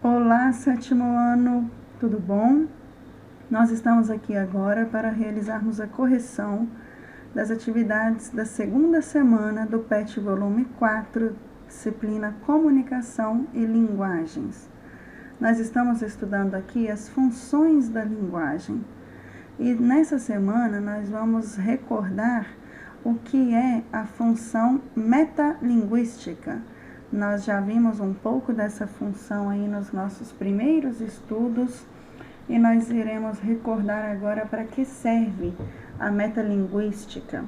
Olá, sétimo ano, tudo bom? Nós estamos aqui agora para realizarmos a correção das atividades da segunda semana do PET Volume 4, disciplina Comunicação e Linguagens. Nós estamos estudando aqui as funções da linguagem e nessa semana nós vamos recordar o que é a função metalinguística. Nós já vimos um pouco dessa função aí nos nossos primeiros estudos e nós iremos recordar agora para que serve a metalinguística.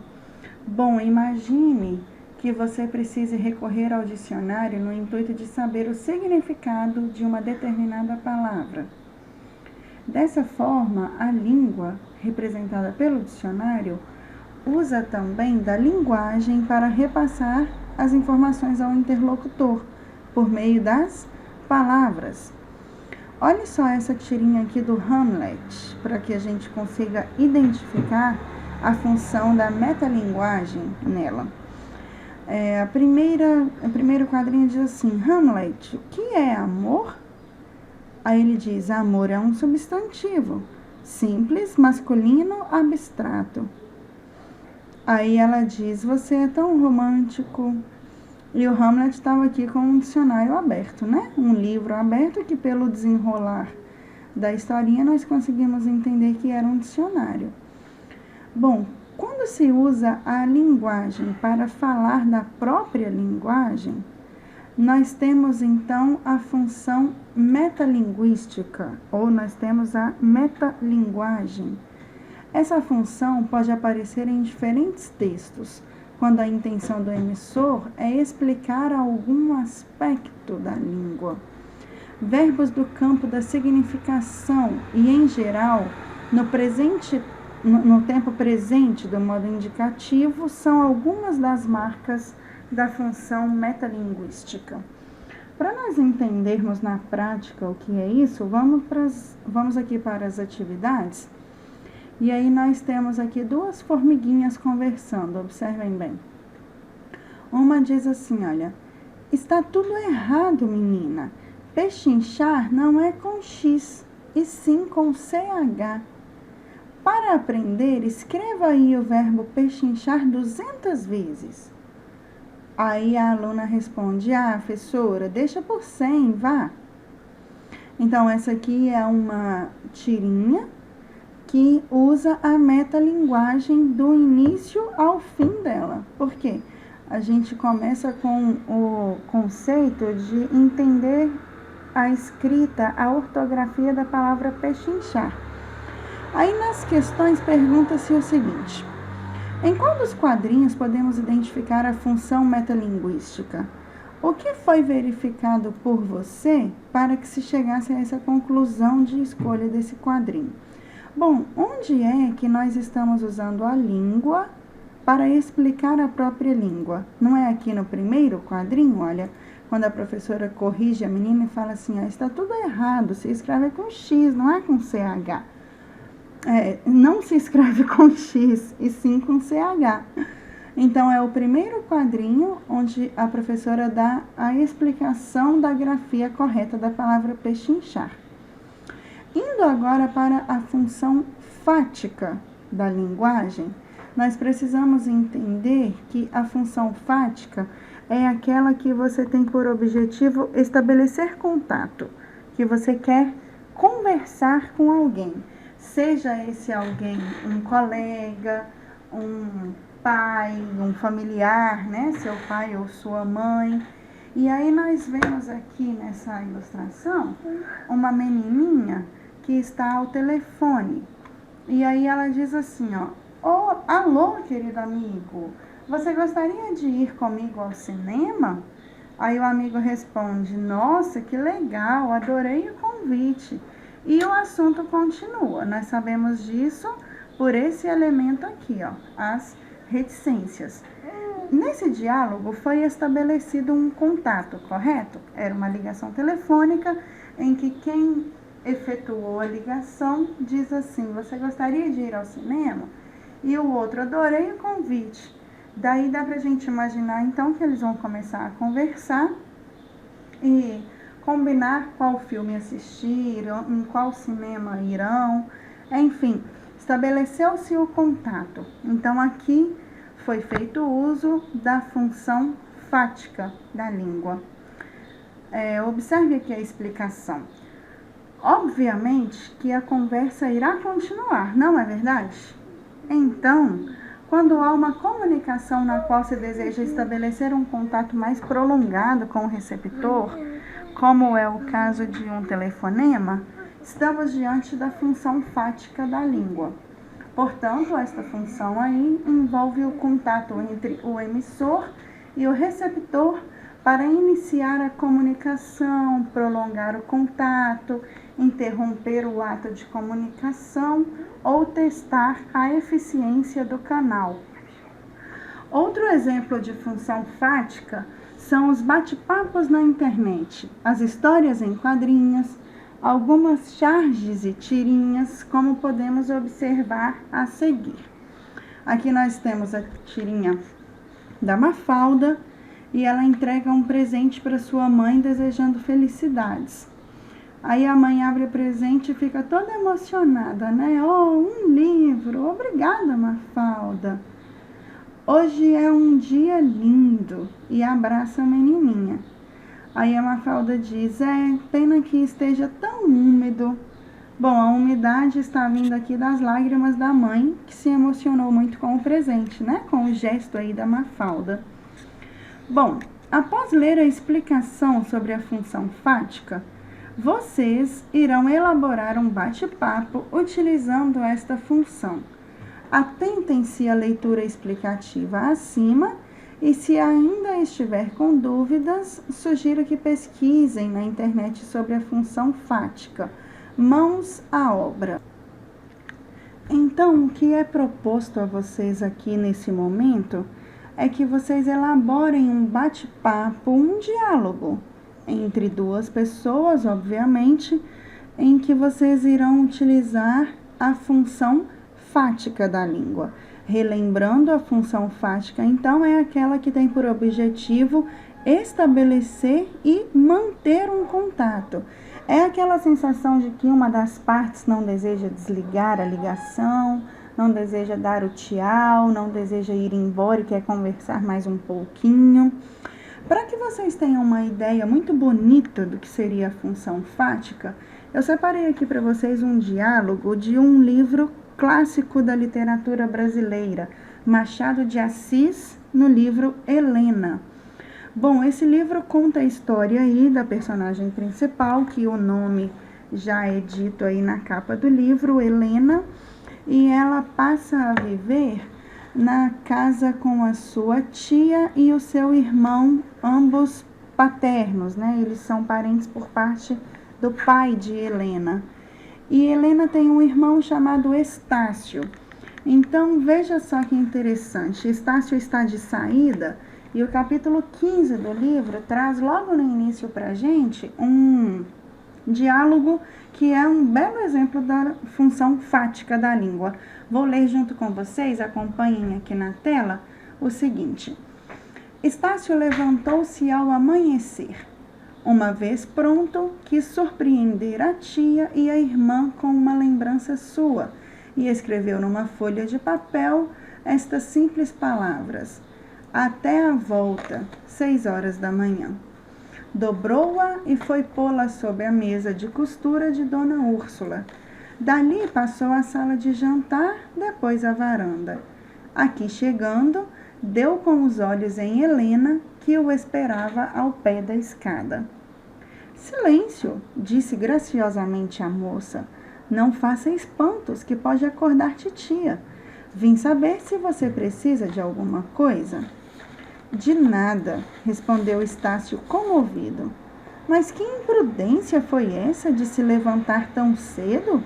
Bom, imagine que você precise recorrer ao dicionário no intuito de saber o significado de uma determinada palavra. Dessa forma, a língua, representada pelo dicionário, usa também da linguagem para repassar as informações ao interlocutor, por meio das palavras. Olha só essa tirinha aqui do Hamlet, para que a gente consiga identificar a função da metalinguagem nela. O primeiro quadrinho diz assim: Hamlet, o que é amor? Aí ele diz: amor é um substantivo, simples, masculino, abstrato. Aí ela diz: você é tão romântico. E o Hamlet estava aqui com um dicionário aberto, né? Um livro aberto que pelo desenrolar da historinha nós conseguimos entender que era um dicionário. Bom, quando se usa a linguagem para falar da própria linguagem, nós temos então a função metalinguística, ou nós temos a metalinguagem. Essa função pode aparecer em diferentes textos, quando a intenção do emissor é explicar algum aspecto da língua. Verbos do campo da significação e, em geral, no tempo presente do modo indicativo, são algumas das marcas da função metalinguística. Para nós entendermos na prática o que é isso, vamos aqui para as atividades. E aí nós temos aqui duas formiguinhas conversando, observem bem. Uma diz assim, olha: está tudo errado, menina. Pechinchar não é com X, e sim com CH. Para aprender, escreva aí o verbo pechinchar 200 vezes. Aí a aluna responde: professora, deixa por 100, vá. Então, essa aqui é uma tirinha que usa a metalinguagem do início ao fim dela. Por quê? A gente começa com o conceito de entender a escrita, a ortografia da palavra pechinchar. Aí nas questões pergunta-se o seguinte: em qual dos quadrinhos podemos identificar a função metalinguística? O que foi verificado por você para que se chegasse a essa conclusão de escolha desse quadrinho? Bom, onde é que nós estamos usando a língua para explicar a própria língua? Não é aqui no primeiro quadrinho? Olha, quando a professora corrige a menina e fala assim: está tudo errado, se escreve com X, não é com CH. Não se escreve com X, e sim com CH. Então, é o primeiro quadrinho onde a professora dá a explicação da grafia correta da palavra pechinchar. Indo agora para a função fática da linguagem, nós precisamos entender que a função fática é aquela que você tem por objetivo estabelecer contato, que você quer conversar com alguém, seja esse alguém um colega, um pai, um familiar, né? Seu pai ou sua mãe. E aí nós vemos aqui nessa ilustração uma menininha que está ao telefone. E aí ela diz assim, alô, querido amigo, você gostaria de ir comigo ao cinema? Aí o amigo responde: nossa, que legal, adorei o convite. E o assunto continua. Nós sabemos disso por esse elemento aqui, as reticências. Nesse diálogo foi estabelecido um contato, correto? Era uma ligação telefônica em que quem efetuou a ligação diz assim: você gostaria de ir ao cinema? E o outro: adorei o convite. Daí dá pra gente imaginar então que eles vão começar a conversar e combinar qual filme assistir, em qual cinema irão, enfim, estabeleceu-se o contato. Então, aqui foi feito uso da função fática da língua. Observe aqui a explicação. Obviamente que a conversa irá continuar, não é verdade? Então, quando há uma comunicação na qual se deseja estabelecer um contato mais prolongado com o receptor, como é o caso de um telefonema, estamos diante da função fática da língua. Portanto, esta função aí envolve o contato entre o emissor e o receptor para iniciar a comunicação, prolongar o contato, interromper o ato de comunicação ou testar a eficiência do canal. Outro exemplo de função fática são os bate-papos na internet, as histórias em quadrinhos, algumas charges e tirinhas, como podemos observar a seguir. Aqui nós temos a tirinha da Mafalda e ela entrega um presente para sua mãe desejando felicidades. Aí a mãe abre o presente e fica toda emocionada, né? Oh, um livro! Obrigada, Mafalda! Hoje é um dia lindo, e abraça a menininha. Aí a Mafalda diz, pena que esteja tão úmido. Bom, a umidade está vindo aqui das lágrimas da mãe, que se emocionou muito com o presente, né? Com o gesto aí da Mafalda. Bom, após ler a explicação sobre a função fática, vocês irão elaborar um bate-papo utilizando esta função. Atentem-se à leitura explicativa acima e, se ainda estiver com dúvidas, sugiro que pesquisem na internet sobre a função fática. Mãos à obra. Então, o que é proposto a vocês aqui nesse momento é que vocês elaborem um bate-papo, um diálogo entre duas pessoas, obviamente, em que vocês irão utilizar a função fática da língua. Relembrando, a função fática, então, é aquela que tem por objetivo estabelecer e manter um contato. É aquela sensação de que uma das partes não deseja desligar a ligação, não deseja dar o tchau, não deseja ir embora e quer conversar mais um pouquinho. Para que vocês tenham uma ideia muito bonita do que seria a função fática, eu separei aqui para vocês um diálogo de um livro clássico da literatura brasileira, Machado de Assis, no livro Helena. Bom, esse livro conta a história aí da personagem principal, que o nome já é dito aí na capa do livro, Helena, e ela passa a viver na casa com a sua tia e o seu irmão, ambos paternos, né? Eles são parentes por parte do pai de Helena. E Helena tem um irmão chamado Estácio. Então, veja só que interessante. Estácio está de saída e o capítulo 15 do livro traz logo no início para a gente um diálogo que é um belo exemplo da função fática da língua. Vou ler junto com vocês, acompanhem aqui na tela, o seguinte. Estácio levantou-se ao amanhecer. Uma vez pronto, quis surpreender a tia e a irmã com uma lembrança sua, e escreveu numa folha de papel estas simples palavras. Até a volta, 6 horas da manhã. Dobrou-a e foi pô-la sob a mesa de costura de Dona Úrsula. Dali passou à sala de jantar, depois à varanda. Aqui chegando, deu com os olhos em Helena, que o esperava ao pé da escada. Silêncio, disse graciosamente a moça. Não faça espantos, que pode acordar titia. Vim saber se você precisa de alguma coisa. De nada, respondeu Estácio comovido. Mas que imprudência foi essa de se levantar tão cedo?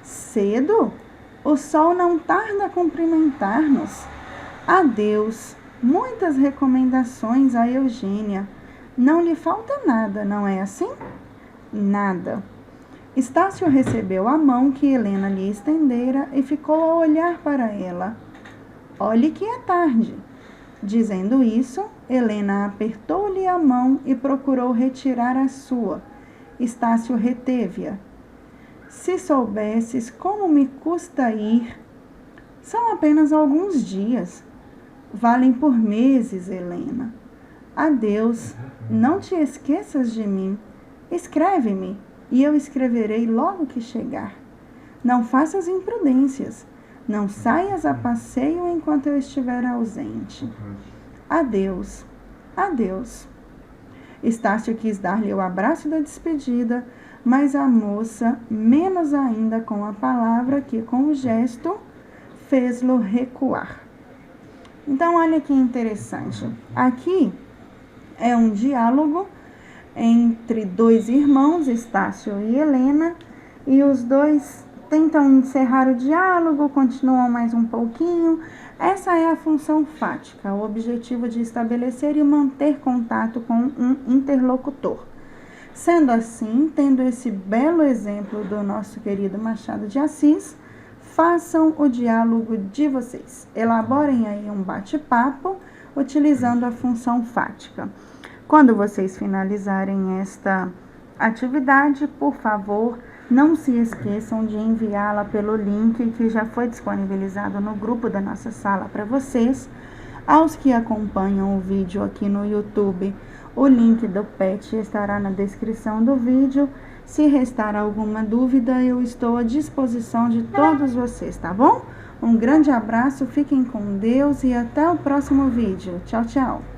Cedo? O sol não tarda a cumprimentar-nos. Adeus. Muitas recomendações a Eugênia. Não lhe falta nada, não é assim? Nada. Estácio recebeu a mão que Helena lhe estendera e ficou a olhar para ela. Olhe que é tarde. Dizendo isso, Helena apertou-lhe a mão e procurou retirar a sua. Estácio reteve-a. Se soubesses como me custa ir. São apenas alguns dias. Valem por meses, Helena. Adeus. Não te esqueças de mim. Escreve-me, e eu escreverei logo que chegar. Não faças imprudências. Não saias a passeio enquanto eu estiver ausente. Adeus. Adeus. Estácio quis dar-lhe o abraço da despedida, mas a moça, menos ainda com a palavra que com o gesto, fez-lo recuar. Então, olha que interessante. Aqui é um diálogo entre dois irmãos, Estácio e Helena, e os dois tentam encerrar o diálogo, continuam mais um pouquinho. Essa é a função fática, o objetivo de estabelecer e manter contato com um interlocutor. Sendo assim, tendo esse belo exemplo do nosso querido Machado de Assis, façam o diálogo de vocês. Elaborem aí um bate-papo utilizando a função fática. Quando vocês finalizarem esta atividade, por favor, não se esqueçam de enviá-la pelo link que já foi disponibilizado no grupo da nossa sala para vocês. Aos que acompanham o vídeo aqui no YouTube, o link do PET estará na descrição do vídeo. Se restar alguma dúvida, eu estou à disposição de todos vocês, tá bom? Um grande abraço, fiquem com Deus e até o próximo vídeo. Tchau, tchau!